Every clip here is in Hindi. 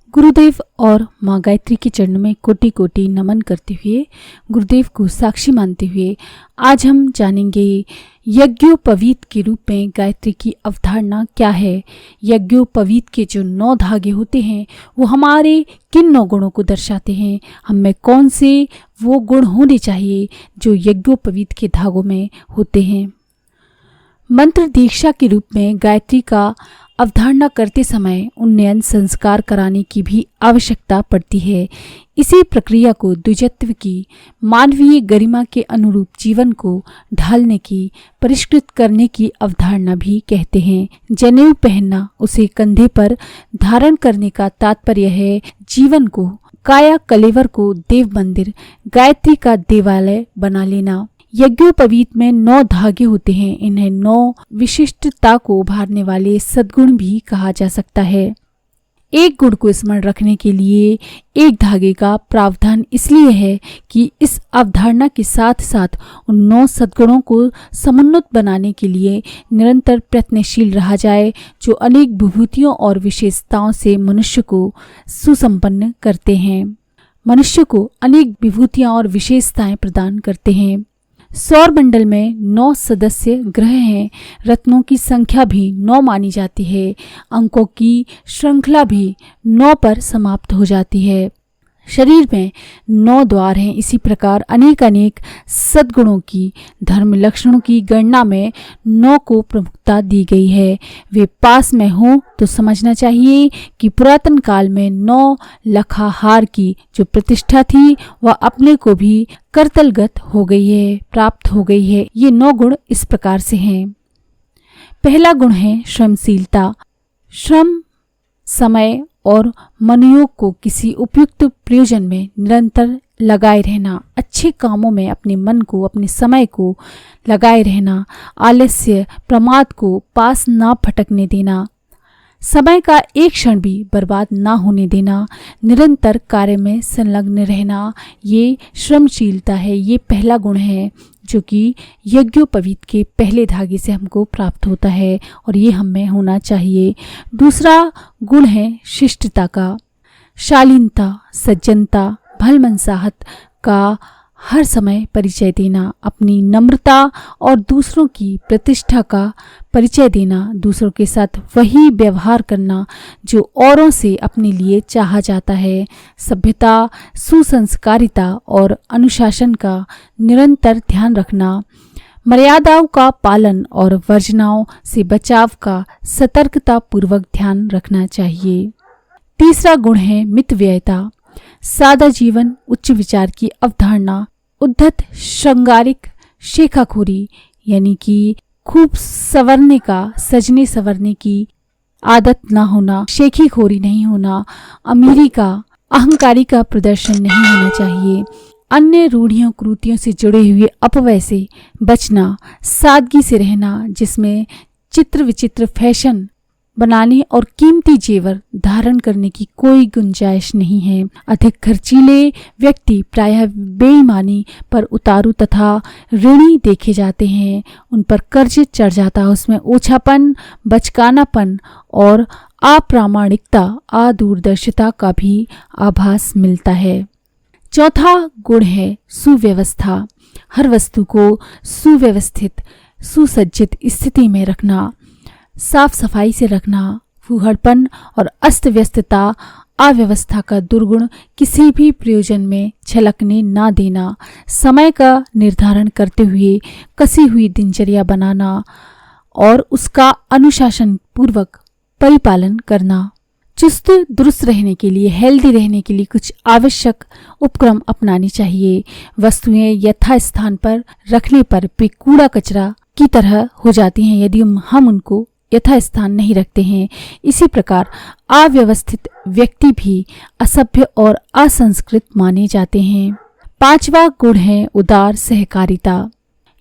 गुरुदेव और माँ गायत्री के चरणों में कोटि कोटि नमन करते हुए, गुरुदेव को साक्षी मानते हुए आज हम जानेंगे यज्ञोपवीत के रूप में गायत्री की अवधारणा क्या है। यज्ञोपवीत के जो 9 धागे होते हैं वो हमारे किन 9 गुणों को दर्शाते हैं, हम में कौन से वो गुण होने चाहिए जो यज्ञोपवीत के धागों में होते हैं। मंत्र दीक्षा के रूप में गायत्री का अवधारणा करते समय उन्नयन संस्कार कराने की भी आवश्यकता पड़ती है। इसी प्रक्रिया को द्विजत्व की मानवीय गरिमा के अनुरूप जीवन को ढालने की, परिष्कृत करने की अवधारणा भी कहते हैं। जनेऊ पहनना, उसे कंधे पर धारण करने का तात्पर्य है जीवन को, काया कलेवर को देव मंदिर, गायत्री का देवालय बना लेना। यज्ञोपवीत में 9 धागे होते हैं। इन्हें 9 विशिष्टता को उभारने वाले सद्गुण भी कहा जा सकता है। एक गुण को स्मरण रखने के लिए एक धागे का प्रावधान इसलिए है कि इस अवधारणा के साथ साथ उन 9 सद्गुणों को समुन्नत बनाने के लिए निरंतर प्रयत्नशील रहा जाए, जो अनेक विभूतियों और विशेषताओं से मनुष्य को सुसंपन्न करते हैं। मनुष्य को अनेक विभूतियां और विशेषताएं प्रदान करते हैं। सौर मंडल में 9 सदस्य ग्रह हैं। रत्नों की संख्या भी 9 मानी जाती है। अंकों की श्रृंखला भी 9 पर समाप्त हो जाती है। शरीर में 9 द्वार हैं। इसी प्रकार अनेक सद्गुणों की, धर्म लक्षणों की गणना में 9 को प्रमुखता दी गई है। वे पास में हों तो समझना चाहिए कि पुरातन काल में 9 लखाहार की जो प्रतिष्ठा थी वह अपने को भी करतलगत हो गई है, प्राप्त हो गई है। ये 9 गुण इस प्रकार से हैं। पहला गुण है श्रमशीलता। श्रम, समय और मनोयोग को किसी उपयुक्त प्रयोजन में निरंतर लगाए रहना, अच्छे कामों में अपने मन को, अपने समय को लगाए रहना, आलस्य प्रमाद को पास ना भटकने देना, समय का एक क्षण भी बर्बाद ना होने देना, निरंतर कार्य में संलग्न रहना, ये श्रमशीलता है। ये पहला गुण है जो कि यज्ञोपवीत के पहले धागे से हमको प्राप्त होता है और ये हम में होना चाहिए। दूसरा गुण है शिष्टता का। शालीनता, सज्जनता, भलमनसाहत का हर समय परिचय देना, अपनी नम्रता और दूसरों की प्रतिष्ठा का परिचय देना, दूसरों के साथ वही व्यवहार करना जो औरों से अपने लिए चाहा जाता है। सभ्यता, सुसंस्कारिता और अनुशासन का निरंतर ध्यान रखना, मर्यादाओं का पालन और वर्जनाओं से बचाव का सतर्कता पूर्वक ध्यान रखना चाहिए। तीसरा गुण है मितव्ययता। सादा जीवन, उच्च विचार की अवधारणा, उद्धत श्रृंगारिक शेखाखोरी यानी कि खूब संवरने का, सजने संवरने की आदत ना होना, शेखीखोरी नहीं होना, अमीरी का, अहंकारी का प्रदर्शन नहीं होना चाहिए। अन्य रूढ़ियों कृतियों से जुड़े हुए अपव्यय से बचना, सादगी से रहना जिसमें चित्र विचित्र फैशन बनाने और कीमती जेवर धारण करने की कोई गुंजाइश नहीं है। अधिक खर्चीले व्यक्ति प्रायः बेईमानी पर उतारू तथा ऋणी देखे जाते हैं। उन पर कर्ज चढ़ जाता है। उसमें ओछापन, बचकानापन और अप्रामाणिकता, अदूरदर्शिता का भी आभास मिलता है। चौथा गुण है सुव्यवस्था। हर वस्तु को सुव्यवस्थित, सुसज्जित स्थिति में रखना, साफ सफाई से रखना, फूहड़पन और अस्त व्यस्तता, अव्यवस्था का दुर्गुण किसी भी प्रयोजन में छलकने ना देना, समय का निर्धारण करते हुए कसी हुई दिनचर्या बनाना और उसका अनुशासन पूर्वक परिपालन करना। चुस्त दुरुस्त रहने के लिए, हेल्दी रहने के लिए कुछ आवश्यक उपक्रम अपनाने चाहिए। वस्तुएं यथास्थान पर रखने पर वे कूड़ा कचरा की तरह हो जाती हैं यदि हम उनको यथास्थान नहीं रखते हैं। इसी प्रकार अव्यवस्थित व्यक्ति भी असभ्य और असंस्कृत माने जाते हैं। 5वां गुण है उदार सहकारिता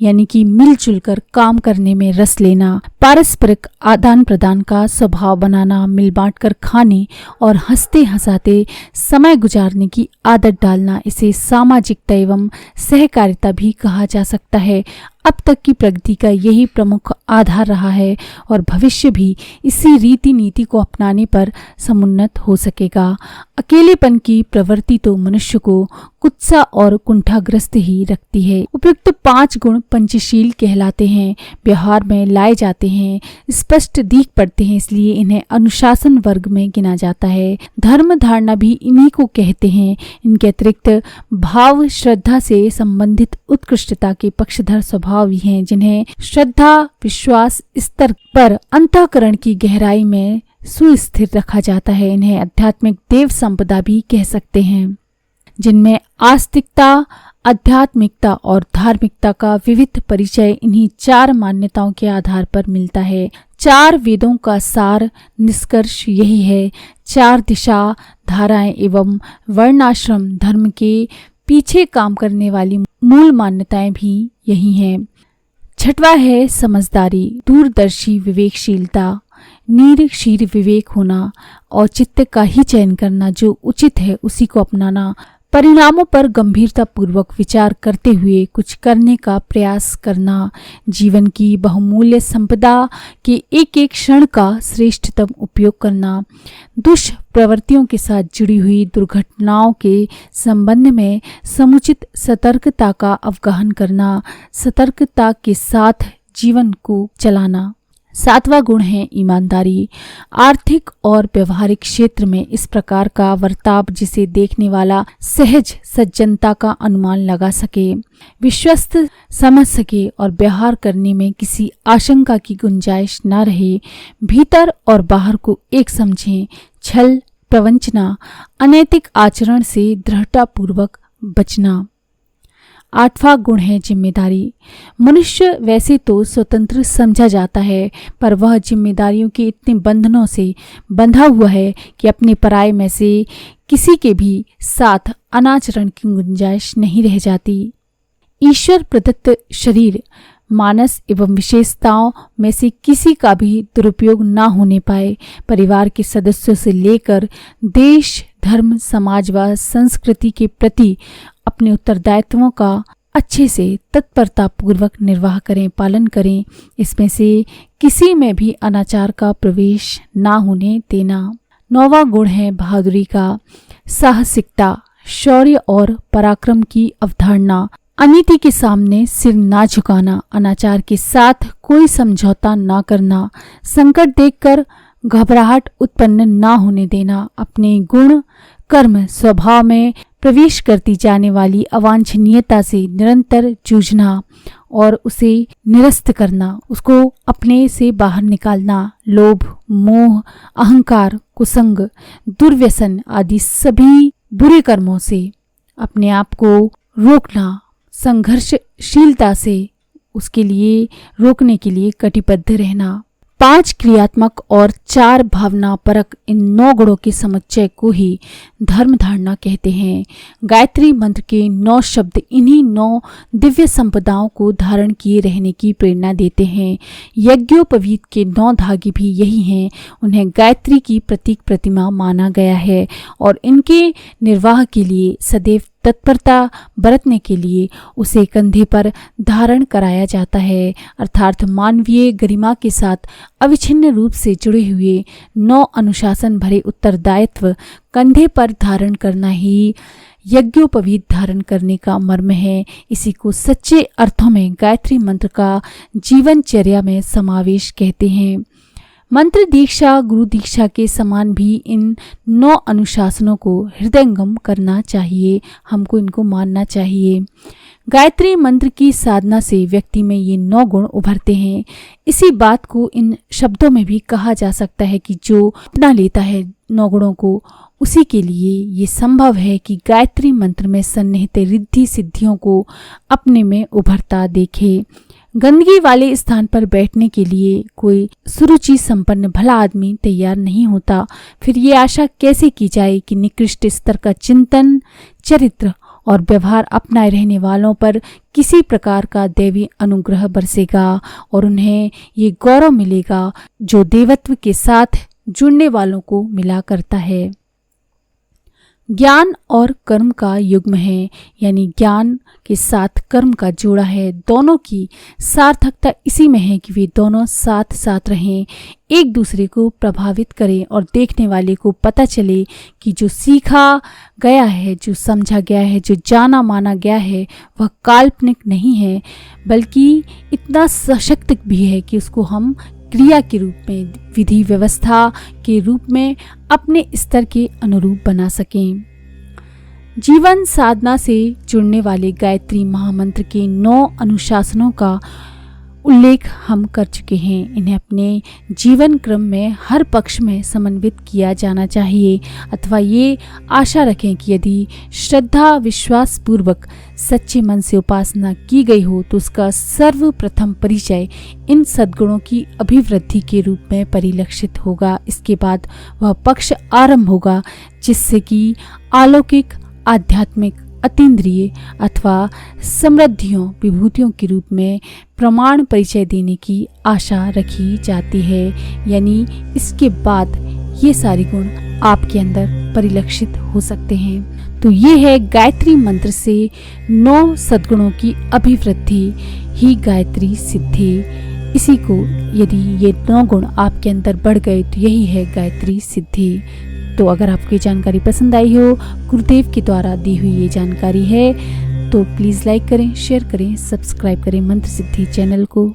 यानी कि मिलजुल कर काम करने में रस लेना, पारस्परिक आदान प्रदान का स्वभाव बनाना, मिल बांट कर खाने और हंसते हंसाते समय गुजारने की आदत डालना, इसे सामाजिकता एवं सहकारिता भी कहा जा सकता है। अब तक की प्रगति का यही प्रमुख आधार रहा है और भविष्य भी इसी रीति नीति को अपनाने पर समुन्नत हो सकेगा। अकेलेपन की प्रवृत्ति तो मनुष्य को कुत्सा और कुंठाग्रस्त ही रखती है। उपयुक्त 5 गुण पंचशील कहलाते हैं, व्यवहार में लाए जाते हैं, स्पष्ट दिख पड़ते हैं, इसलिए इन्हें अनुशासन वर्ग में गिना जाता है। धर्म धारणा भी इन्हीं को कहते हैं। इनके अतिरिक्त भाव श्रद्धा से संबंधित उत्कृष्टता के पक्षधर स्वभाव भी हैं, जिन्हें श्रद्धा विश्वास स्तर पर अंतःकरण की गहराई में सुस्थिर रखा जाता है। इन्हें आध्यात्मिक देव संपदा भी कह सकते हैं, जिनमें आस्तिकता, आध्यात्मिकता और धार्मिकता का विविध परिचय इन्हीं 4 मान्यताओं के आधार पर मिलता है। 4 वेदों का सार निष्कर्ष यही है। 4 दिशा धाराएं एवं वर्णाश्रम धर्म के पीछे काम करने वाली मूल मान्यताएं भी यही हैं। 6वां है समझदारी, दूरदर्शी विवेकशीलता, नीरक्षीर विवेक होना, औचित्य का ही चयन करना, जो उचित है उसी को अपनाना, परिणामों पर गंभीरता पूर्वक विचार करते हुए कुछ करने का प्रयास करना, जीवन की बहुमूल्य संपदा के एक एक क्षण का श्रेष्ठतम उपयोग करना, दुष्प्रवृत्तियों के साथ जुड़ी हुई दुर्घटनाओं के संबंध में समुचित सतर्कता का अवगाहन करना, सतर्कता के साथ जीवन को चलाना। 7वां गुण है ईमानदारी, आर्थिक और व्यवहारिक क्षेत्र में इस प्रकार का वर्ताव जिसे देखने वाला सहज सज्जनता का अनुमान लगा सके, विश्वस्त समझ सके और व्यवहार करने में किसी आशंका की गुंजाइश न रहे, भीतर और बाहर को एक समझें, छल प्रवंचना अनैतिक आचरण से दृढ़तापूर्वक बचना। 8वां गुण है जिम्मेदारी, मनुष्य वैसे तो स्वतंत्र समझा जाता है, पर वह जिम्मेदारियों के इतने बंधनों से बंधा हुआ है कि अपने पराये में से किसी के भी साथ अनाचरण की गुंजाइश नहीं रह जाती। ईश्वर प्रदत्त शरीर, मानस एवं विशेषताओं में से किसी का भी दुरुपयोग न होने पाए, परिवार के सदस्यों से लेकर देश धर्म समाज व संस्कृति के प्रति अपने उत्तरदायित्वों का अच्छे से तत्परता पूर्वक निर्वाह करें, पालन करें, इसमें से किसी में भी अनाचार का प्रवेश ना होने देना। 9वां गुण है बहादुरी का, साहसिकता, शौर्य और पराक्रम की अवधारणा, अनीति के सामने सिर ना झुकाना, अनाचार के साथ कोई समझौता ना करना, संकट देखकर घबराहट उत्पन्न ना होने देना, अपने गुण कर्म स्वभाव में प्रवेश करती जाने वाली अवांछनीयता से निरंतर जूझना और उसे निरस्त करना, उसको अपने से बाहर निकालना, लोभ मोह अहंकार कुसंग दुर्व्यसन आदि सभी बुरे कर्मों से अपने आप को रोकना, संघर्षशीलता से उसके लिए रोकने के लिए कटिबद्ध रहना। 5 क्रियात्मक और 4 भावना परक इन 9 गुणों के समुच्चय को ही धर्म धारणा कहते हैं। गायत्री मंत्र के 9 शब्द इन्हीं 9 दिव्य संपदाओं को धारण किए रहने की प्रेरणा देते हैं। यज्ञोपवीत के 9 धागे भी यही हैं। उन्हें गायत्री की प्रतीक प्रतिमा माना गया है और इनके निर्वाह के लिए सदैव तत्परता बरतने के लिए उसे कंधे पर धारण कराया जाता है, अर्थात मानवीय गरिमा के साथ अविच्छिन्न रूप से जुड़े हुए 9 अनुशासन भरे उत्तरदायित्व कंधे पर धारण करना ही यज्ञोपवीत धारण करने का मर्म है। इसी को सच्चे अर्थों में गायत्री मंत्र का जीवनचर्या में समावेश कहते हैं। मंत्र दीक्षा गुरु दीक्षा के समान भी इन 9 अनुशासनों को हृदयंगम करना चाहिए, हमको इनको मानना चाहिए। गायत्री मंत्र की साधना से व्यक्ति में ये 9 गुण उभरते हैं। इसी बात को इन शब्दों में भी कहा जा सकता है कि जो अपना लेता है 9 गुणों को, उसी के लिए ये संभव है कि गायत्री मंत्र में सन्निहित रिद्धि सिद्धियों को अपने में उभरता देखे। गंदगी वाले स्थान पर बैठने के लिए कोई सुरुचि संपन्न भला आदमी तैयार नहीं होता, फिर ये आशा कैसे की जाए कि निकृष्ट स्तर का चिंतन चरित्र और व्यवहार अपनाए रहने वालों पर किसी प्रकार का दैवी अनुग्रह बरसेगा और उन्हें ये गौरव मिलेगा जो देवत्व के साथ जुड़ने वालों को मिला करता है। ज्ञान और कर्म का युग्म है, यानी ज्ञान के साथ कर्म का जोड़ा है। दोनों की सार्थकता इसी में है कि वे दोनों साथ साथ रहें, एक दूसरे को प्रभावित करें और देखने वाले को पता चले कि जो सीखा गया है, जो समझा गया है, जो जाना माना गया है, वह काल्पनिक नहीं है, बल्कि इतना सशक्त भी है कि उसको हम क्रिया के रूप में, विधि व्यवस्था के रूप में अपने स्तर के अनुरूप बना सकें। जीवन साधना से जुड़ने वाले गायत्री महामंत्र के 9 अनुशासनों का उल्लेख हम कर चुके हैं। इन्हें अपने जीवन क्रम में हर पक्ष में समन्वित किया जाना चाहिए, अथवा ये आशा रखें कि यदि श्रद्धा विश्वास पूर्वक सच्चे मन से उपासना की गई हो तो उसका सर्वप्रथम परिचय इन सद्गुणों की अभिवृद्धि के रूप में परिलक्षित होगा। इसके बाद वह पक्ष आरंभ होगा जिससे कि अलौकिक, आध्यात्मिक, अतीन्द्रिय अथवा समृद्धियों, विभूतियों के रूप में प्रमाण परिचय देने की आशा रखी जाती है। यानी इसके बाद ये सारे गुण आपके अंदर परिलक्षित हो सकते हैं। तो ये है गायत्री मंत्र से 9 सद्गुणों की अभिवृद्धि ही गायत्री सिद्धि। इसी को यदि ये 9 गुण आपके अंदर बढ़ गए तो यही है गायत्री सिद्धि। तो अगर आपको ये जानकारी पसंद आई हो, गुरुदेव के द्वारा दी हुई ये जानकारी है, तो प्लीज़ लाइक करें, शेयर करें, सब्सक्राइब करें मंत्र सिद्धि चैनल को।